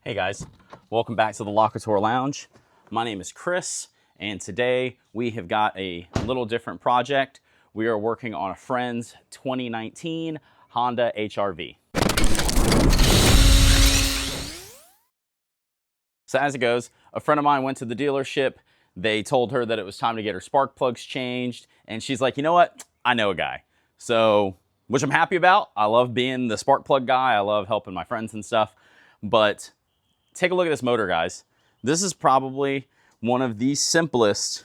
Hey guys, welcome back to the Locator Lounge. My name is Chris, and today we have got a little different project. We are working on a friend's 2019 Honda HRV. So as it goes, a friend of mine went to the dealership. They told her that it was time to get her spark plugs changed, and she's like, you know what? I know a guy. So, which I'm happy about. I love being the spark plug guy. I love helping my friends and stuff, but take a look at this motor, guys. This is probably one of the simplest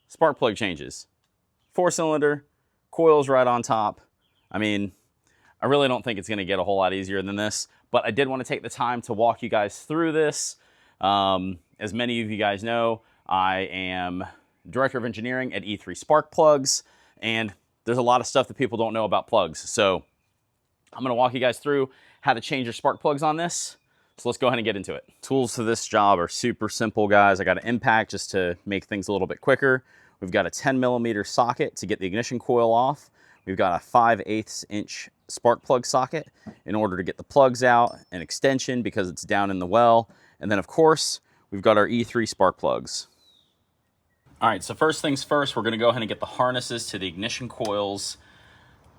spark plug changes. 4-cylinder, coils right on top. I mean, I really don't think it's going to get a whole lot easier than this, but I did want to take the time to walk you guys through this. As many of you guys know, I am Director of Engineering at E3 Spark Plugs, and there's a lot of stuff that people don't know about plugs. So I'm going to walk you guys through how to change your spark plugs on this. So let's go ahead and get into it. Tools for this job are super simple, guys. I got an impact just to make things a little bit quicker. We've got a 10mm socket to get the ignition coil off. We've got a 5/8 inch spark plug socket in order to get the plugs out, an extension because it's down in the well. And then of course, we've got our E3 spark plugs. All right, so first things first, we're gonna go ahead and get the harnesses to the ignition coils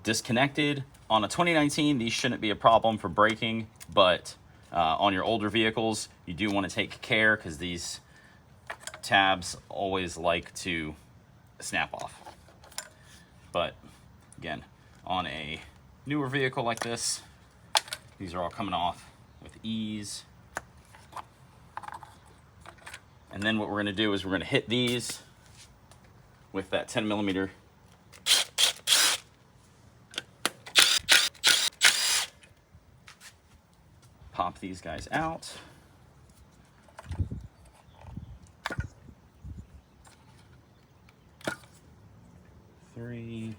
disconnected. On a 2019, these shouldn't be a problem for braking, but on your older vehicles, you do want to take care because these tabs always like to snap off. But again, on a newer vehicle like this, these are all coming off with ease. And then what we're going to do is we're going to hit these with that 10mm pop these guys out. 3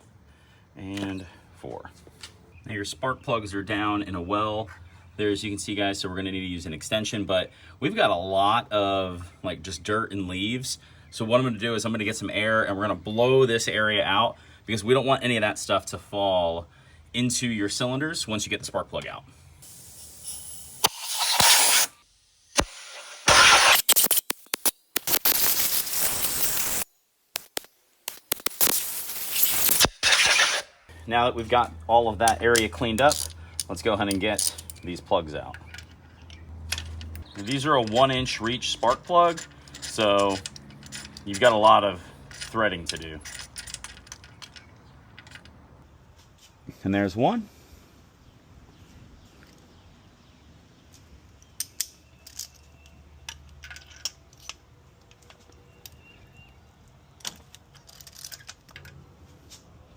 and 4. Now your spark plugs are down in a well there, as you can see, guys, so we're gonna need to use an extension, but we've got a lot of like just dirt and leaves. So what I'm gonna do is I'm gonna get some air and we're gonna blow this area out because we don't want any of that stuff to fall into your cylinders once you get the spark plug out. Now that we've got all of that area cleaned up, let's go ahead and get these plugs out. These are a 1-inch reach spark plug, so you've got a lot of threading to do. And there's one.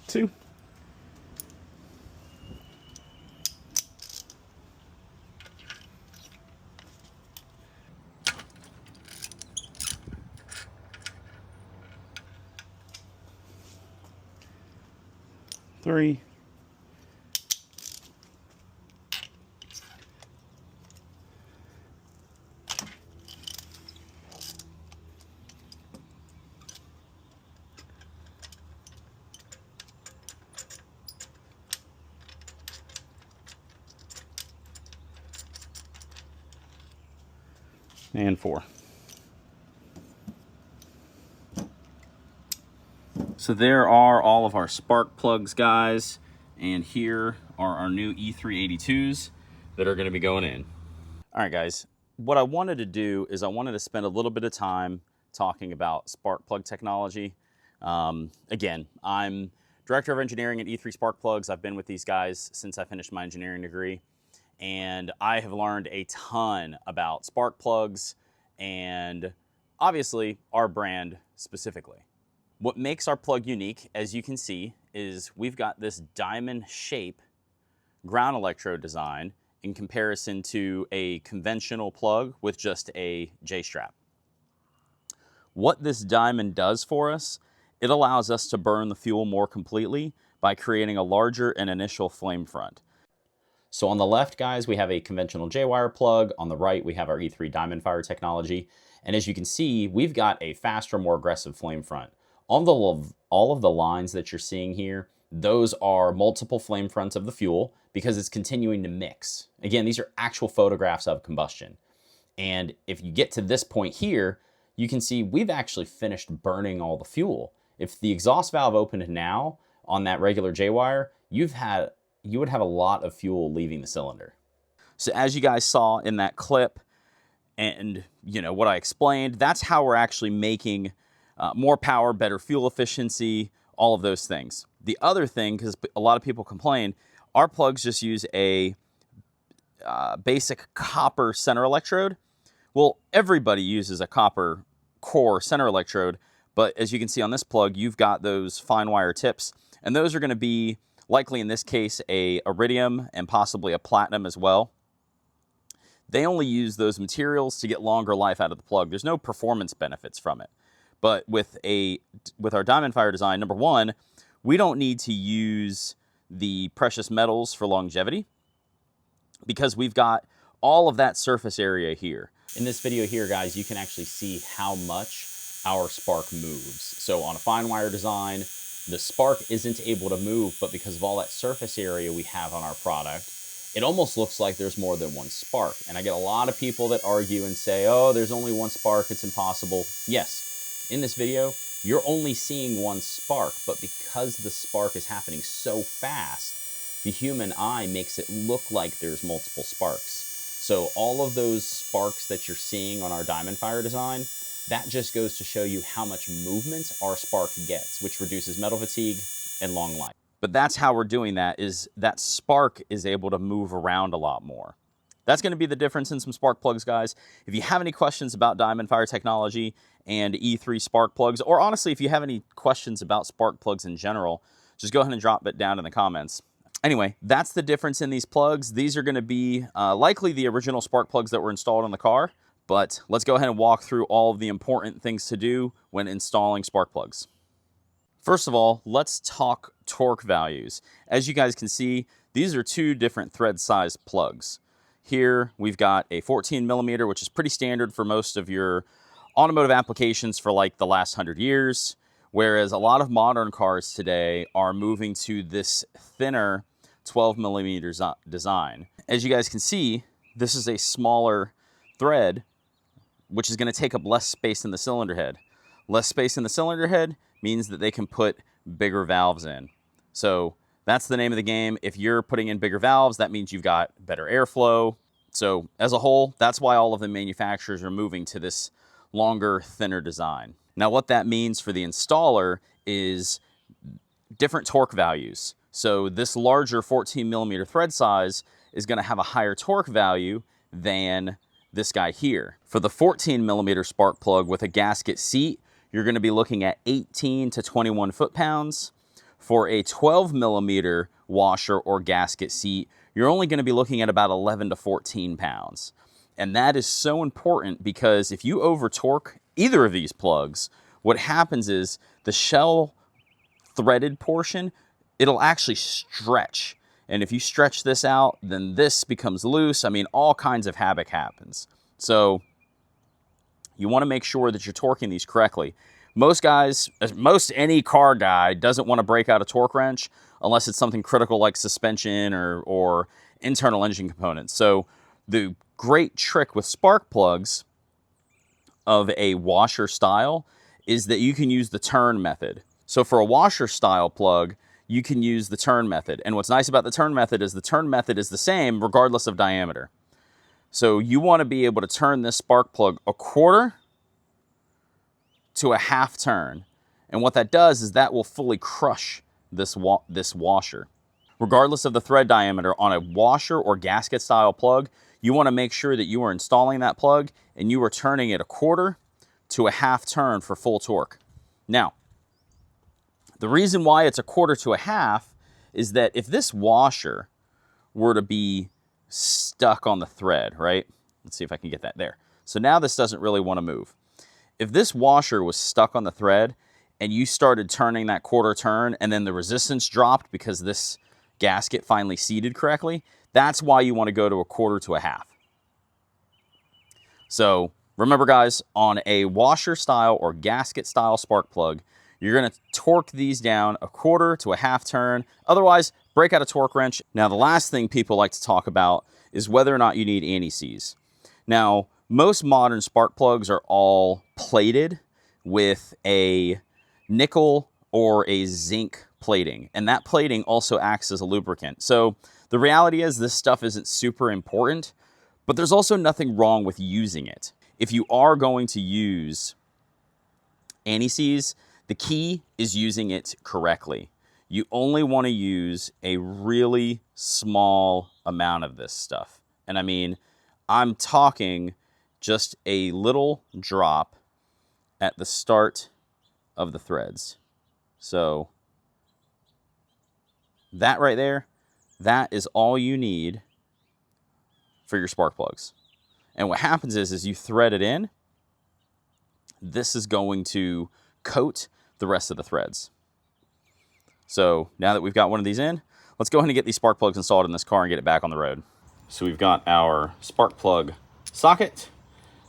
Two. 3. And 4. So there are all of our spark plugs, guys, and here are our new E382s that are going to be going in. All right, guys, what I wanted to do is I wanted to spend a little bit of time talking about spark plug technology. Again, I'm Director of Engineering at E3 Spark Plugs. I've been with these guys since I finished my engineering degree, and I have learned a ton about spark plugs and obviously our brand specifically. What makes our plug unique, as you can see, is we've got this diamond shape ground electrode design in comparison to a conventional plug with just a J-strap. What this diamond does for us, it allows us to burn the fuel more completely by creating a larger and initial flame front. So on the left, guys, we have a conventional J-wire plug. On the right, we have our E3 DiamondFIRE technology. And as you can see, we've got a faster, more aggressive flame front. All of the lines that you're seeing here, those are multiple flame fronts of the fuel because it's continuing to mix. Again, these are actual photographs of combustion. And if you get to this point here, you can see we've actually finished burning all the fuel. If the exhaust valve opened now on that regular J-wire, you would have a lot of fuel leaving the cylinder. So as you guys saw in that clip and what I explained, that's how we're actually making more power, better fuel efficiency, all of those things. The other thing, because a lot of people complain, our plugs just use a basic copper center electrode. Well, everybody uses a copper core center electrode, but as you can see on this plug, you've got those fine wire tips, and those are going to be likely in this case a iridium and possibly a platinum as well. They only use those materials to get longer life out of the plug. There's no performance benefits from it. But with our DiamondFIRE design, number one, we don't need to use the precious metals for longevity because we've got all of that surface area here. In this video here, guys, you can actually see how much our spark moves. So on a fine wire design, the spark isn't able to move, but because of all that surface area we have on our product, it almost looks like there's more than one spark. And I get a lot of people that argue and say, oh, there's only one spark, it's impossible. Yes, in this video, you're only seeing one spark, but because the spark is happening so fast, the human eye makes it look like there's multiple sparks. So all of those sparks that you're seeing on our DiamondFIRE design, that just goes to show you how much movement our spark gets, which reduces metal fatigue and long life. But that's how we're doing that, is that spark is able to move around a lot more. That's going to be the difference in some spark plugs, guys. If you have any questions about DiamondFIRE technology and E3 spark plugs, or honestly, if you have any questions about spark plugs in general, just go ahead and drop it down in the comments. Anyway, that's the difference in these plugs. These are going to be likely the original spark plugs that were installed on the car, but let's go ahead and walk through all of the important things to do when installing spark plugs. First of all, let's talk torque values. As you guys can see, these are two different thread size plugs. Here we've got a 14 millimeter, which is pretty standard for most of your automotive applications for like the last 100 years, whereas a lot of modern cars today are moving to this thinner 12 millimeter design. As you guys can see, this is a smaller thread, which is going to take up less space in the cylinder head. Less space in the cylinder head means that they can put bigger valves in. So that's the name of the game. If you're putting in bigger valves, that means you've got better airflow. So as a whole, that's why all of the manufacturers are moving to this longer, thinner design. Now what that means for the installer is different torque values. So this larger 14 millimeter thread size is going to have a higher torque value than this guy here. For the 14 millimeter spark plug with a gasket seat, you're going to be looking at 18 to 21 foot-pounds. For a 12 millimeter washer or gasket seat, you're only going to be looking at about 11 to 14 pounds. And that is so important because if you over torque either of these plugs, what happens is the shell threaded portion, it'll actually stretch. And if you stretch this out, then this becomes loose. I mean, all kinds of havoc happens. So you want to make sure that you're torquing these correctly. Most any car guy doesn't want to break out a torque wrench unless it's something critical like suspension or internal engine components. So the great trick with spark plugs of a washer style is that you can use the turn method. So for a washer style plug, you can use the turn method. And what's nice about the turn method is the same regardless of diameter. So you want to be able to turn this spark plug a quarter to a half turn. And what that does is that will fully crush this washer. Regardless of the thread diameter, on a washer or gasket style plug, you want to make sure that you are installing that plug and you are turning it a quarter to a half turn for full torque. Now, the reason why it's a quarter to a half is that if this washer were to be stuck on the thread, right? Let's see if I can get that there. So now this doesn't really want to move. If this washer was stuck on the thread and you started turning that quarter turn and then the resistance dropped because this gasket finally seated correctly, that's why you want to go to a quarter to a half. So remember guys, on a washer style or gasket style spark plug, You're going to torque these down 1/4 to a 1/2 turn. Otherwise, break out a torque wrench. Now, the last thing people like to talk about is whether or not you need anti-seize. Now, most modern spark plugs are all plated with a nickel or a zinc plating, and that plating also acts as a lubricant. So the reality is this stuff isn't super important, but there's also nothing wrong with using it. If you are going to use anti-seize, the key is using it correctly. You only want to use a really small amount of this stuff. And I mean, I'm talking just a little drop at the start of the threads. So that right there, that is all you need for your spark plugs. And what happens is you thread it in, this is going to coat the rest of the threads. So now that we've got one of these in, let's go ahead and get these spark plugs installed in this car and get it back on the road. So we've got our spark plug socket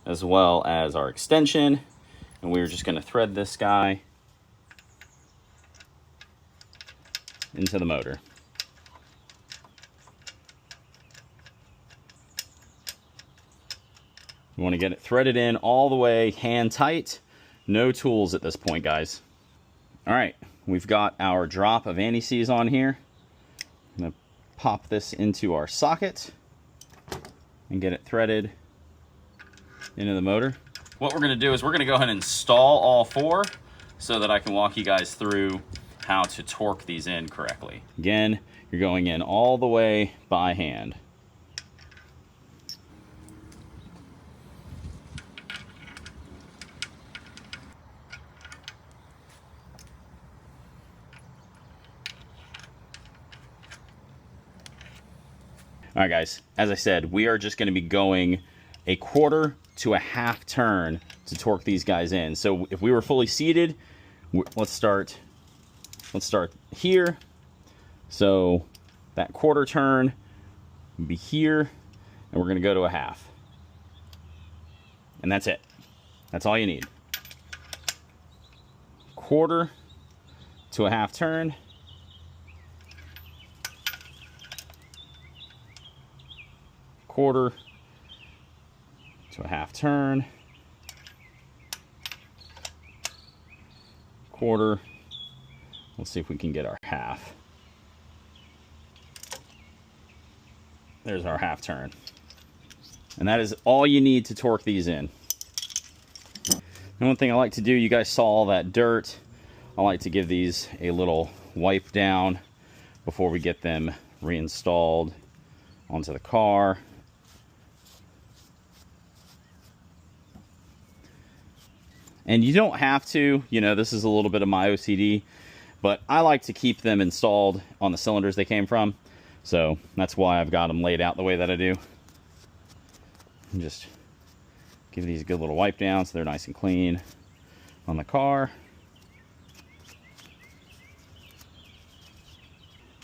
as well as our extension, and we're just going to thread this guy into the motor. You want to get it threaded in all the way, hand tight, no tools at this point, guys. All right, we've got our drop of anti-seize on here. I'm going to pop this into our socket and get it threaded into the motor. What we're going to do is we're going to go ahead and install all 4 so that I can walk you guys through how to torque these in correctly. Again, you're going in all the way by hand. All right, guys, as I said, we are just going to be going 1/4 to a 1/2 turn to torque these guys in. So if we were fully seated, let's start here. So that 1/4 turn would be here, and we're going to go to a 1/2. And that's it. That's all you need. 1/4 to a 1/2 turn. 1/4 to a 1/2 turn. 1/4. Let's see if we can get our 1/2. There's our 1/2 turn. And that is all you need to torque these in. And one thing I like to do, you guys saw all that dirt. I like to give these a little wipe down before we get them reinstalled onto the car. And you don't have to, you know, this is a little bit of my OCD, but I like to keep them installed on the cylinders they came from. So that's why I've got them laid out the way that I do. And just give these a good little wipe down so they're nice and clean on the car.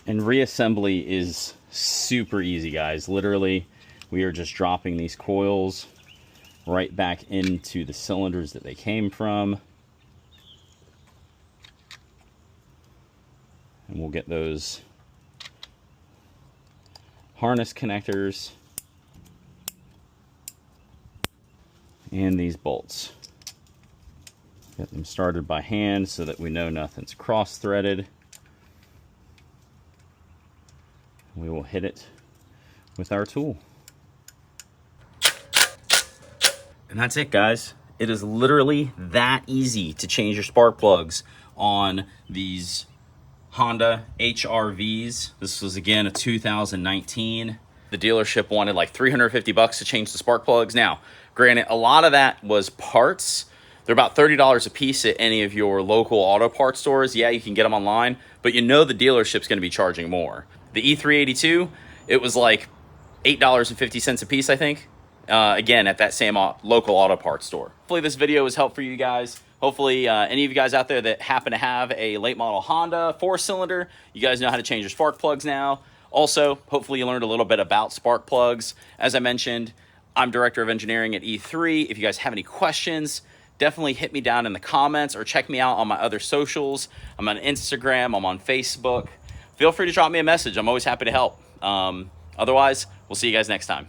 And reassembly is super easy, guys. Literally, we are just dropping these coils right back into the cylinders that they came from. And we'll get those harness connectors and these bolts. Get them started by hand so that we know nothing's cross-threaded. We will hit it with our tool. And that's it, guys. It is literally that easy to change your spark plugs on these Honda HRVs. This was, again, a 2019. The dealership wanted like $350 to change the spark plugs. Now, granted, a lot of that was parts. They're about $30 a piece at any of your local auto parts stores. Yeah, you can get them online, but you know the dealership's going to be charging more. The E382, it was like $8.50 a piece, I think. Again, at that same local auto parts store. Hopefully this video was helpful for you guys. Hopefully any of you guys out there that happen to have a late model Honda 4-cylinder, you guys know how to change your spark plugs now. Also, hopefully you learned a little bit about spark plugs. As I mentioned, I'm Director of Engineering at E3. If you guys have any questions, definitely hit me down in the comments or check me out on my other socials. I'm on Instagram, I'm on Facebook. Feel free to drop me a message. I'm always happy to help. Otherwise, we'll see you guys next time.